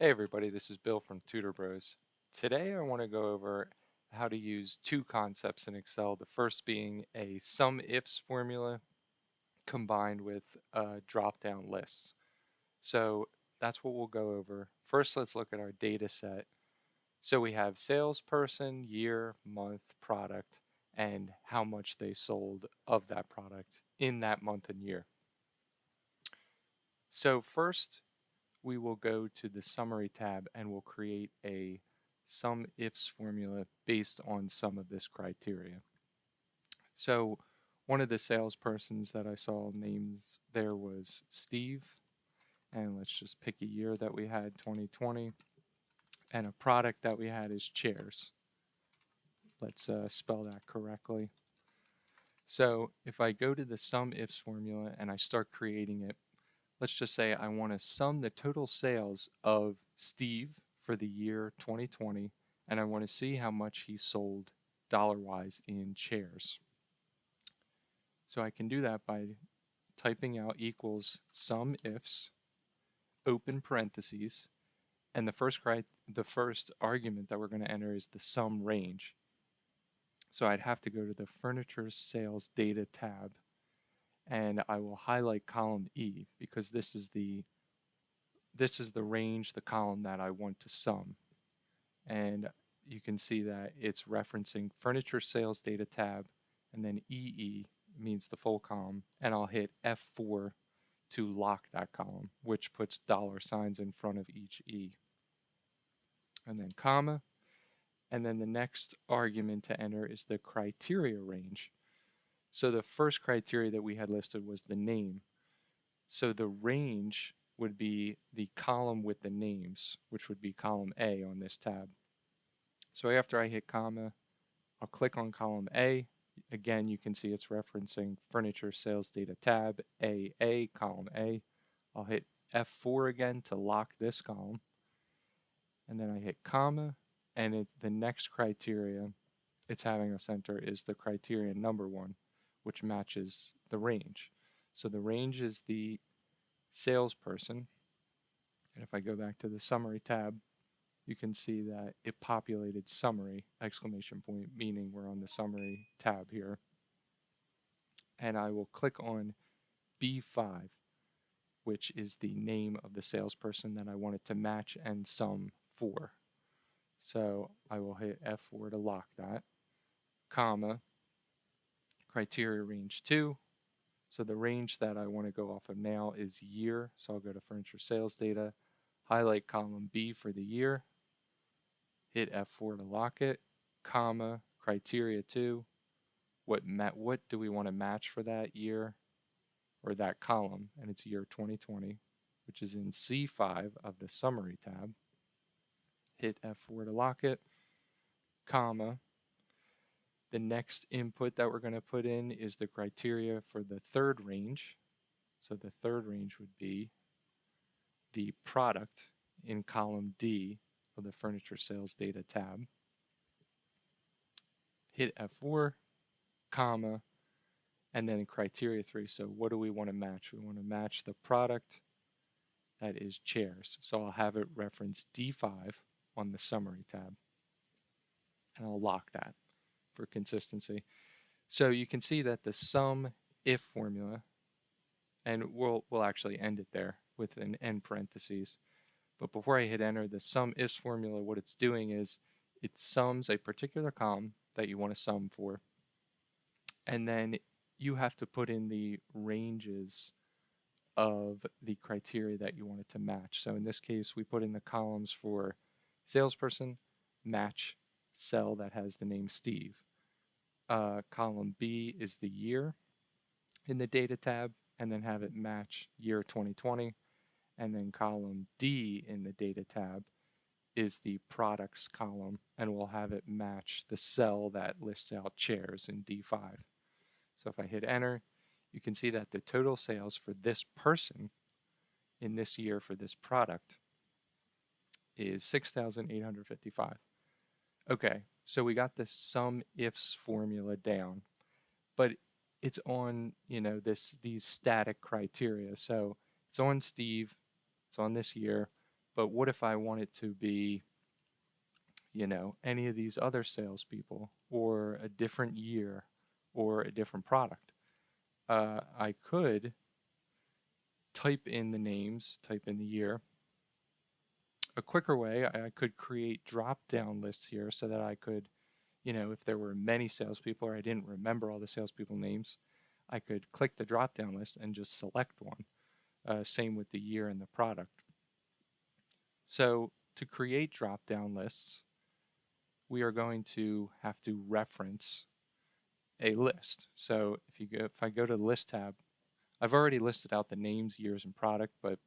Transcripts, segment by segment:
Hey everybody, this is Bill from Tutor Bros. Today I want to go over how to use two concepts in Excel. The first being a SUMIFS formula combined with drop-down lists. So that's what we'll go over. First, let's look at our data set. So we have salesperson, year, month, product, and how much they sold of that product in that month and year. So first, we will go to the summary tab and we'll create a SUMIFS formula based on some of this criteria. So one of the salespersons that I saw names there was Steve, and let's just pick a year that we had, 2020, and a product that we had is chairs. Let's spell that correctly. So if I go to the SUMIFS formula and I start creating it, let's just say I want to sum the total sales of Steve for the year 2020, and I want to see how much he sold dollar-wise in chairs. So I can do that by typing out equals SUMIFS, open parentheses, and the first argument that we're going to enter is the sum range. So I'd have to go to the furniture sales data tab, and I will highlight column E because this is the range, the column that I want to sum. And you can see that it's referencing furniture sales data tab, and then EE means the full column, and I'll hit F4 to lock that column, which puts dollar signs in front of each E. And then comma, and then the next argument to enter is the criteria range. So the first criteria that we had listed was the name. So the range would be the column with the names, which would be column A on this tab. So after I hit comma, I'll click on column A. Again, you can see it's referencing furniture sales data tab, AA, column A. I'll hit F4 again to lock this column. And then I hit comma, and it's the next criteria it's having us enter is the criterion number 1, which matches the range. So the range is the salesperson. And if I go back to the summary tab, you can see that it populated summary, exclamation point, meaning we're on the summary tab here. And I will click on B5, which is the name of the salesperson that I wanted to match and sum for. So I will hit F4 to lock that, comma, criteria range 2. So the range that I want to go off of now is year. So I'll go to furniture sales data, highlight column B for the year, hit F4 to lock it, comma, criteria 2. What do we want to match for that year or that column? And it's year 2020, which is in C5 of the summary tab. Hit F4 to lock it, comma. The next input that we're going to put in is the criteria for the third range. So the third range would be the product in column D of the furniture sales data tab. Hit F4, comma, and then criteria 3. So what do we want to match? We want to match the product that is chairs. So I'll have it reference D5 on the summary tab. And I'll lock that for consistency. So you can see that the SUMIF formula, and we'll actually end it there with an end parentheses. But before I hit enter, the SUMIF formula, what it's doing is it sums a particular column that you want to sum for, and then you have to put in the ranges of the criteria that you want it to match. So in this case, we put in the columns for salesperson, match cell that has the name Steve. Column B is the year in the data tab, and then have it match year 2020. And then column D in the data tab is the products column, and we'll have it match the cell that lists out chairs in D5. So if I hit enter, you can see that the total sales for this person in this year for this product is 6,855. Okay, so we got the SUMIFS formula down, but it's on, these static criteria. So it's on Steve, it's on this year, But what if I want it to be, any of these other salespeople or a different year or a different product? I could type in the names, type in the year. A quicker way, I could create drop-down lists here so that I could, if there were many salespeople or I didn't remember all the salespeople names, I could click the drop-down list and just select one. Same with the year and the product. So to create drop-down lists, we are going to have to reference a list. So if I go to the list tab, I've already listed out the names, years, and product, but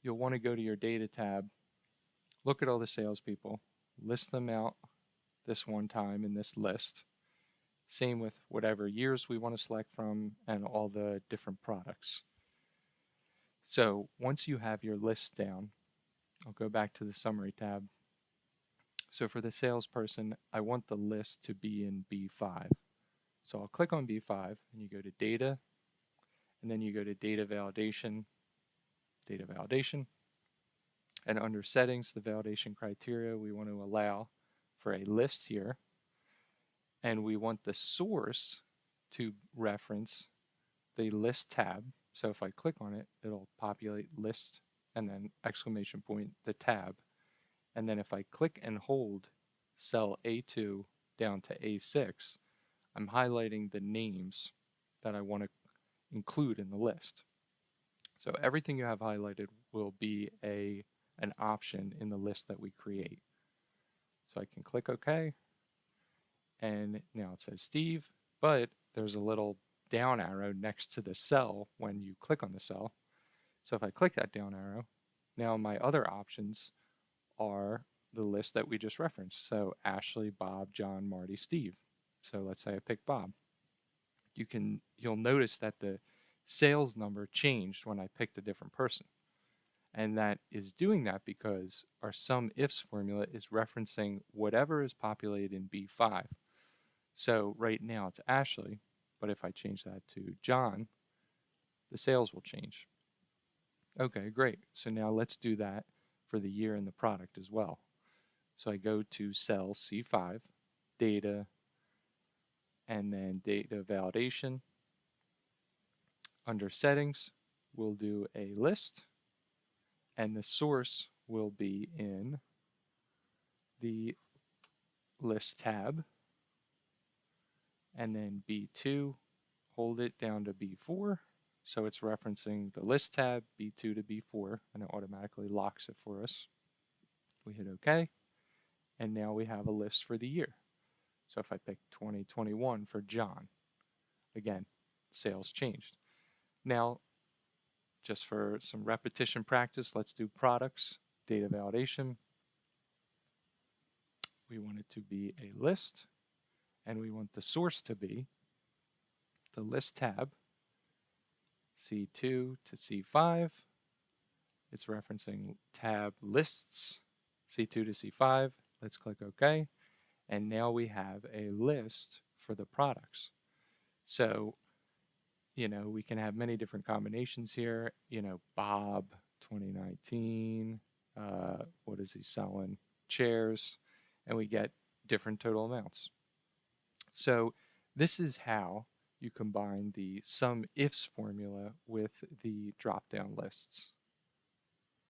you'll want to go to your data tab, look at all the salespeople, list them out this one time in this list. Same with whatever years we want to select from and all the different products. So once you have your list down, I'll go back to the summary tab. So for the salesperson, I want the list to be in B5. So I'll click on B5 and you go to data, and then you go to data validation, and under settings, the validation criteria, we want to allow for a list here, and we want the source to reference the list tab. So if I click on it, it'll populate list and then exclamation point, the tab. And then if I click and hold cell A2 down to A6, I'm highlighting the names that I want to include in the list. So everything you have highlighted will be an option in the list that we create. So I can click OK, and now it says Steve, but there's a little down arrow next to the cell when you click on the cell. So if I click that down arrow, now my other options are the list that we just referenced. So Ashley, Bob, John, Marty, Steve. So let's say I pick Bob. You'll notice that the sales number changed when I picked a different person. And that is doing that because our SUMIFS formula is referencing whatever is populated in B5. So right now it's Ashley, but if I change that to John, the sales will change. Okay, great. So now let's do that for the year and the product as well. So I go to cell C5, data, and then data validation. Under settings, we'll do a list, and the source will be in the list tab, and then B2, hold it down to B4. So it's referencing the list tab, B2 to B4, and it automatically locks it for us. We hit OK, and now we have a list for the year. So if I pick 2021 for John, again, sales changed. Now, just for some repetition practice, let's do products, data validation. We want it to be a list, and we want the source to be the list tab, C2 to C5. It's referencing tab lists, C2 to C5. Let's click OK. And now we have a list for the products. So, we can have many different combinations here. Bob 2019, what is he selling? Chairs, and we get different total amounts. So this is how you combine the SUMIFS formula with the drop-down lists.